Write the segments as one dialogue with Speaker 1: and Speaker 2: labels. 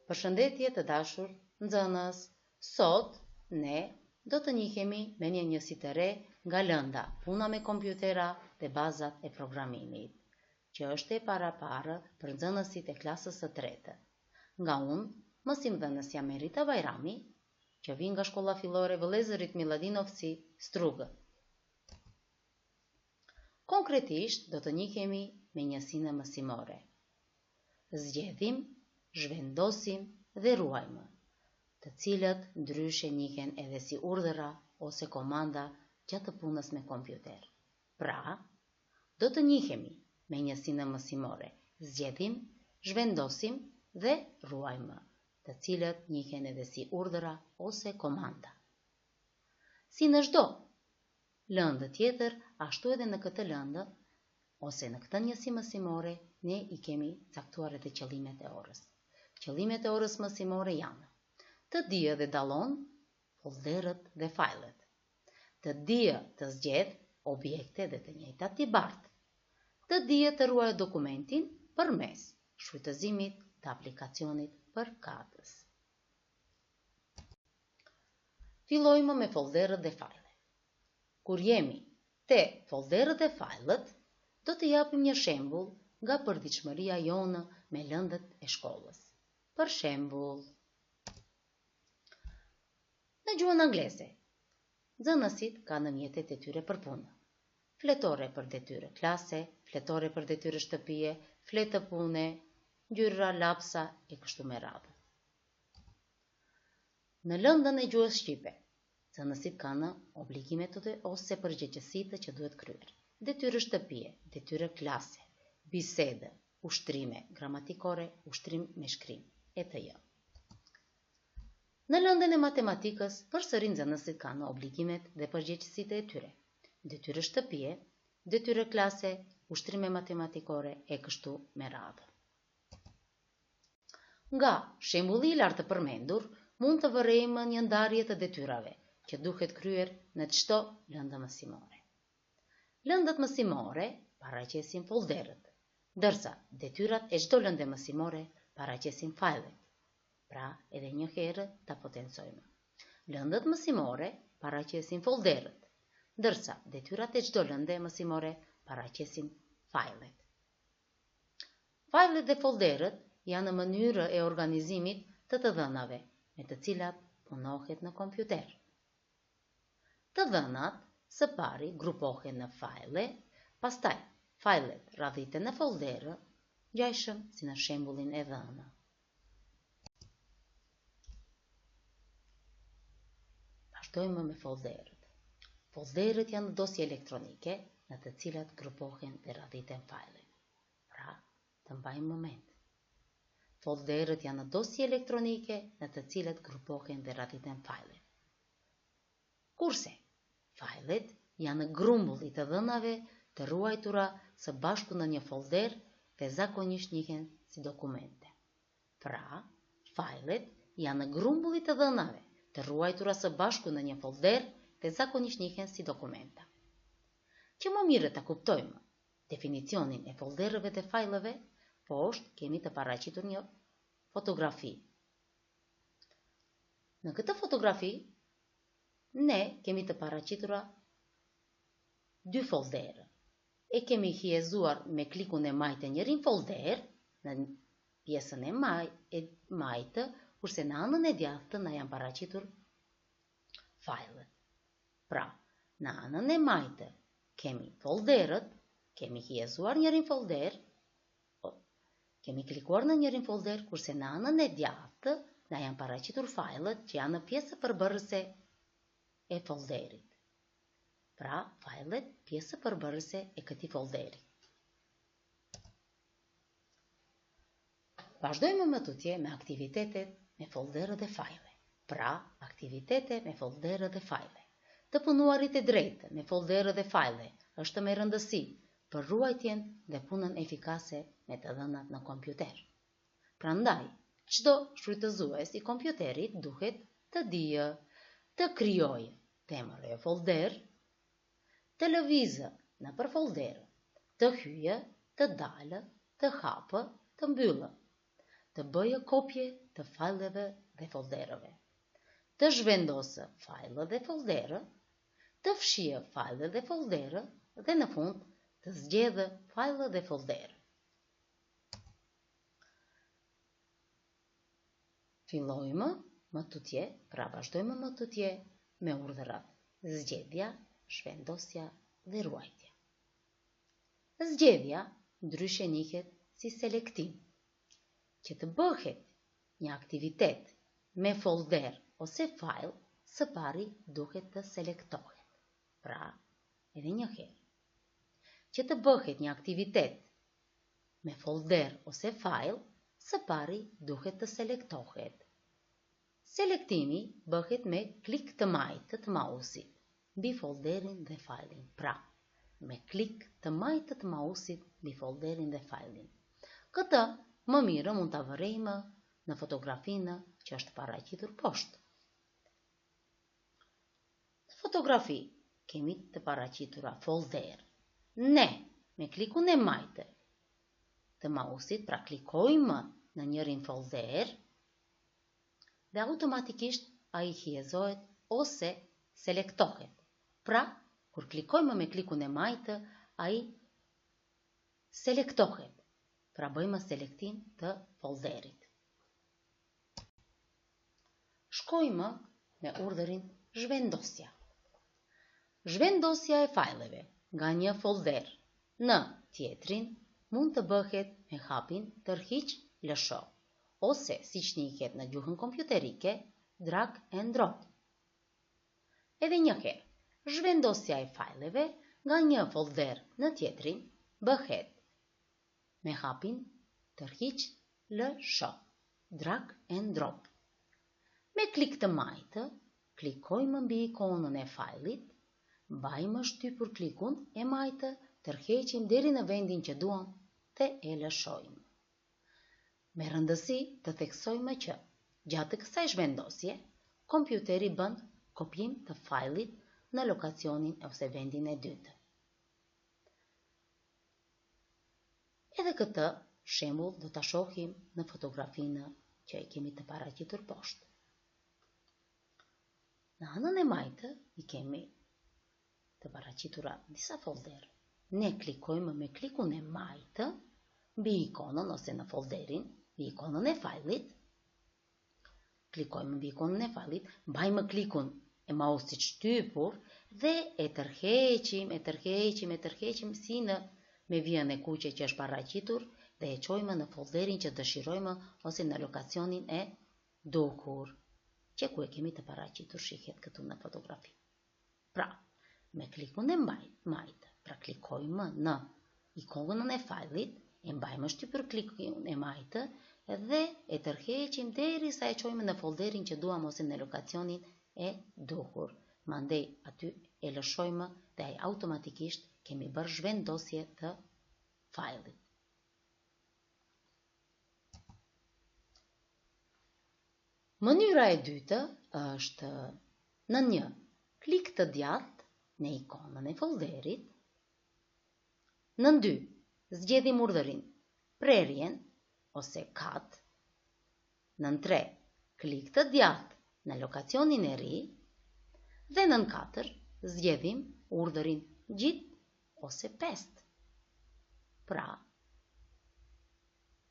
Speaker 1: Përshëndetje të dashur nxënës, sot ne do të njihemi me një njësi të re nga lënda, puna me kompjutera dhe bazat e programimit, që është e parë për nxënësit e klasës së tretë. Nga unë, mësimdhënës jam Merita Bajrami, që vin nga shkolla fillore Vëllezërit Miladinovci, Strugë. Konkretisht do të njihemi me njësinë mësimore. Zgjedhim, zhvendosim dhe ruajmë, të cilët ndryshe njihen edhe si urdhëra ose komanda gjatë punës me kompjuter. Pra, do të njihemi me njësinë mësimore, zgjedhim, zhvendosim dhe ruajmë, të cilët njihen edhe si urdhëra ose komanda. Si në çdo lëndë tjetër, ashtu edhe në këtë lëndë, ose në këtë njësi mësimore, ne i kemi caktuar edhe qëllimet e orës. Qëllimet e orës mësimore janë të dije dhe dallon folderët dhe fajlet, të dije të zgjedh objekte dhe të njëjtat t'i bartë, të dije të ruaj dokumentin përmes shfrytëzimit të aplikacionit përkatës. Fillojmë me folderët dhe fajlet. Kur jemi te folderët dhe fajlet, do të japim një shembull nga përditshmëria jonë me lëndët e shkollës. Për shembull, në gjuhën angleze, nxënësit kanë mjetet e tyre për punë. Fletore për detyre klase, fletore për detyre shtëpie, fletë pune, ngjyra, lapsa e kështu me radhë. Në lëndën e gjuhës shqipe, nxënësit kanë obligimet ose përgjegjësitë që duhet kryer. Detyre shtëpie, detyre klase, bisede, ushtrime gramatikore, ushtrim me shkrim, etc. Në lëndën e matematikës, përsëri nxënësit kanë obligimet dhe përgjegjësitë e tyre. Detyre shtëpie, detyre klase, ushtrime matematikore e kështu me radhë. Nga shembulli i lartë përmendur, mund të vërejmë një ndarje të detyrave që duhet kryer në çdo lëndë mësimore. Lëndët mësimore paraqesin folderët, ndërsa detyrat e çdo lënde mësimore paraqesin fajlet. Pra, edhe një herë ta potencojmë. Lëndët mësimore paraqesin folderët, ndërsa detyrat e çdo lënde mësimore paraqesin fajlet. Fajlet dhe folderët janë në mënyrë e organizimit të dhënave me të cilat punohet në kompjuter. Të dhënat së pari grupohen në fajle, pastaj fajlet radhiten në folderë, ngjajshëm si në shembullin e dhënë. Vazhdojmë me folderët. Folderët janë dosje elektronike në të cilat grupohen dhe radhiten fajlet. Pra, të mbajmë moment. Folderët janë dosje elektronike në të cilat grupohen dhe radhiten fajlet. Kurse, fajlet janë grumbulli të dhënave të ruajtura së bashku në një folder dhe zakonisht njihen si dokumente. Pra, fajlet janë grumbulli të dhënave të ruajtura së bashku në një folder dhe zakonisht njihen si dokumenta. Që më mirë ta kuptojmë definicionin e folderëve dhe fajleve, poshtë kemi të paraqitur një fotografi. Në këtë fotografi, ne kemi të paraqitura dy folderë. E kemi hiezuar me klikun e majtë njërin folder në pjesën e majtë, kurse në anën e djathtë na janë paraqitur fajlet. Pra, në anën e majtë kemi folderët, kemi hiezuar njërin folder, kemi klikuar në njërin folder, kurse në anën e djathtë na janë paraqitur fajlet që janë në pjesë përbërëse e folderit. Pra, fajlet pjesë përbërëse e këtij folderi. Vazhdojmë më tutje me aktivitetet me folderë dhe fajle. Pra, aktivitete me folderë dhe fajle. Të punuarit e drejtë me folderë dhe fajle është me rëndësi për ruajtjen dhe punën efikase me të dhënat në kompjuter. Prandaj, çdo shfrytëzues i kompjuterit duhet të dijë, të krijojë temër e folder, të lëvizë në për folderë, të hyjë, të dalë, të hapë, të mbyllë, të bëjë kopje të fajleve dhe folderëve, të zhvendosë fajlë dhe folderë, të fshijë fajlë dhe folderë dhe në fund të zgjedhë fajlë dhe folderë. Fillojmë më tutje, pra vazhdojmë më tutje me urdhërat zgjedhja, zhvendosja dhe ruajtja. Zgjedhja ndryshe njihet si selektim, që të bëhet një aktivitet me folder ose file, së pari duhet të selektohet. Pra, edhe një herë, që të bëhet një aktivitet me folder ose file, së pari duhet të selektohet. Selektimi bëhet me klik të majtë të mausit mbi folderin dhe failin. Pra, me klik të majtë të mausit mbi folderin dhe failin. Këtë më mirë mund të vërejmë në fotografinë që është paraqitur poshtë. Në fotografi kemi të paraqitura folder. Ne, me klikun e majtë të mausit, pra klikojmë në njërin folder dhe automatikisht a i hiezohet ose selektohet. Pra, kur klikojmë me klikun e majtë, a i selektohet. Pra, bëjmë selektim të folderit. Shkojmë me urdhërin zhvendosja. Zhvendosja e fajleve nga një folder në tjetrin mund të bëhet me hapin tërhiq lësho, ose si që njihet në gjuhën kompjuterike, drag and drop. Edhe një herë, zhvendosja e fajleve nga një folder në tjetrin bëhet me hapin tërhiq lësho, drag and drop. Me klik të majtë, klikojmë mbi ikonën e fajlit, mbajmë shtypur klikun e majtë, tërheqim deri në vendin që duam dhe e lëshojmë. Me rëndësi të theksojmë që gjatë kësaj zhvendosje, kompjuteri bën kopjim të fajlit në lokacionin ose vendin e dytë. Edhe këtë shembull do ta shohim në fotografinë që e kemi të paraqitur poshtë. Në anën e majtë i kemi të paraqitura disa folder. Ne klikojmë me klikun e majtë mbi ikonën ose në folderin, mbi ikonën e fajlit. Klikojmë mbi ikonën e fajlit, mbajmë klikun e mausit shtypur dhe e tërheqim si në me vijën e kuqe që është paraqitur dhe e çojmë në folderin që dëshirojmë ose në lokacionin e duhur, që ku e kemi të paraqitur, shihet këtu në fotografi. Pra, me klikun e majtë, pra klikojmë në ikonën e fajlit, e mbajmë shtypur klikun e majtë dhe e tërheqim derisa e çojmë në folderin që duam ose në lokacionin e duhur. Mandej aty e lëshojmë dhe ai automatikisht kemi bërë zhvendosje të fajlit. Mënyra e dytë është në një klik të djathtë në ikonën e folderit. Në 2, zgjedhim urdhërin prerjen ose cut. Në 3, klik të djathtë në lokacionin e ri. Dhe në 4, zgjedhim urdhërin gjit ose pest. Pra,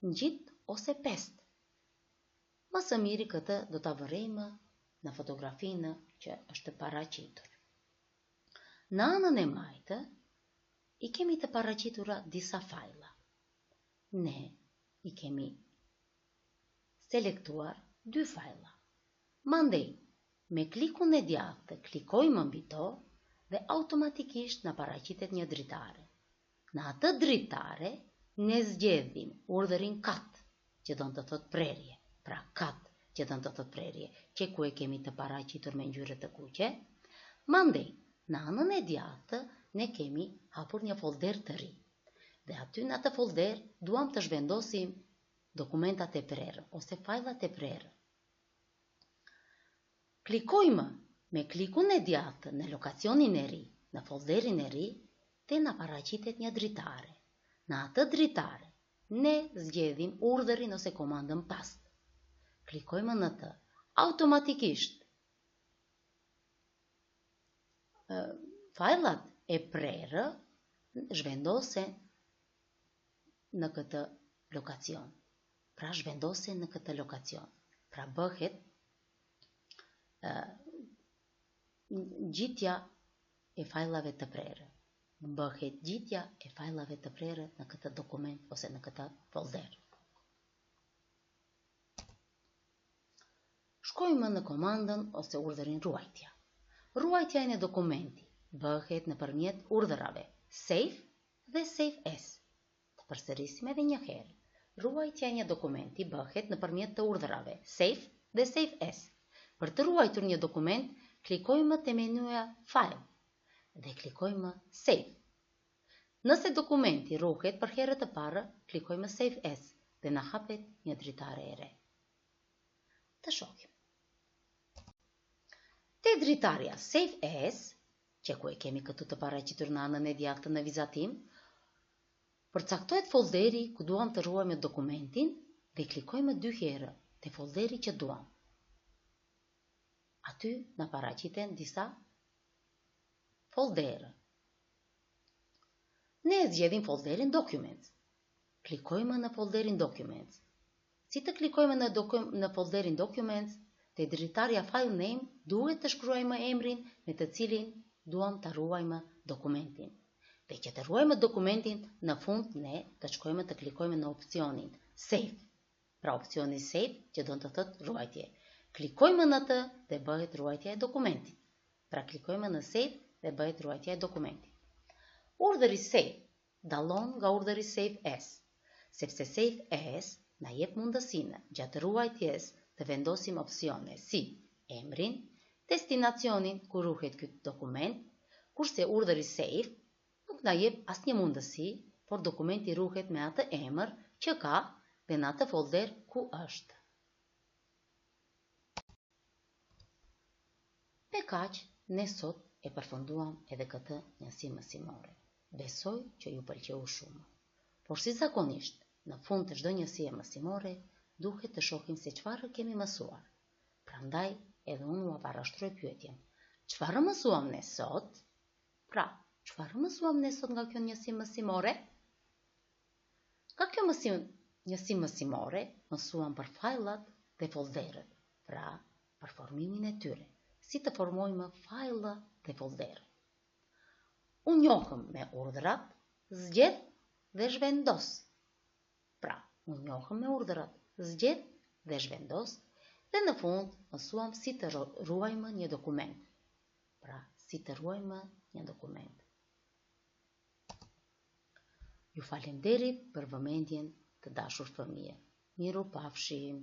Speaker 1: gjit ose pest. Më së miri këtë do ta vërejmë në fotografinë që është paraqitur. Në anën e majtë i kemi të paraqitura disa fajla. Ne i kemi selektuar 2 fajla. Mandej, me klikun e djathtë klikojmë mbi to dhe automatikisht na paraqitet një dritare. Në atë dritare ne zgjedhim urdhërin cut, që do të thotë prerje. Pra cut, që do të thotë prerje, që ku e kemi të paraqitur me ngjyrë të kuqe. Mandej, në anën e djathtë ne kemi hapur një folder të ri. Dhe aty në atë folder duam të zhvendosim dokumentat e prerë ose fajlat e prerë. Klikojmë me klikun e djathtë në lokacionin e ri, në folderin e ri, dhe na paraqitet një dritare. Në atë dritare ne zgjedhim urdhërin ose komandën past. Klikojmë në të. Automatikisht fajlat e prerë zhvendosen në këtë lokacion. Pra zhvendosen në këtë lokacion. Pra bëhet gjitja e fajlave të prerë. Bëhet gjitja e fajlave të prerë në këtë dokument ose në këtë folder. Shkojmë në komandën ose urdhërin ruajtja. Ruajtja e një dokumenti bëhet nëpërmjet urdhërave save dhe save as. Të përsërisim edhe një herë. Ruajtja e një dokumenti bëhet nëpërmjet të urdhërave save dhe save as. Për të ruajtur një dokument, klikojmë te menuja File dhe klikojmë Save. Nëse dokumenti ruhet për herë të parë, klikojmë Save As dhe na hapet një dritare e re. Të shohim. Te dritarja Save As, që ku e kemi këtu të paraqitur në anën e djathtë në vizatim, përcaktohet folderi ku duam të ruajmë dokumentin dhe klikojmë 2 herë te folderi që duam. Aty na paraqiten disa folderë. Ne zgjedhim folderin Documents. Klikojmë në folderin Documents. Si të klikojmë në folderin Documents, te dritarja File Name duhet të shkruajmë emrin me të cilin duam të ruajmë dokumentin. Dhe që të ruajmë dokumentin, në fund ne të shkojmë të klikojmë në opcionin Save. Pra opcioni Save që do të thotë ruajtje. Klikojmë në të dhe bëhet ruajtja e dokumentit. Pra klikojmë në Save dhe bëhet ruajtja e dokumentit. Urdhëri Save dallon nga urdhëri Save As, sepse Save As na jep mundësinë gjatë ruajtjes të vendosim opsione si emrin, destinacionin ku ruhet ky dokument, kurse urdhëri Save nuk na jep asnjë mundësi, por dokumenti ruhet me atë emër që ka dhe në atë folder ku është. Me kaq, ne sot e përfunduam edhe këtë njësi mësimore. Besoj që ju pëlqeu shumë. Por si zakonisht, në fund të çdo njësie mësimore, duhet të shohim se çfarë kemi mësuar. Prandaj, edhe unë u parashtroj pyetjen. Çfarë mësuam ne sot? Pra, çfarë mësuam ne sot nga kjo njësi mësimore? Nga kjo njësi mësimore, mësuam për fajlat dhe folderët, pra për formimin e tyre. Si të formojmë fajla dhe folderë. U njohëm me urdhrat, zgjedh dhe zhvendos. Pra, u njohëm me urdhrat, zgjedh dhe zhvendos, dhe në fund mësuam si të ruajmë një dokument. Pra, si të ruajmë një dokument. Ju falenderit për vëmendjen të dashur fëmijë. Miru pafshim.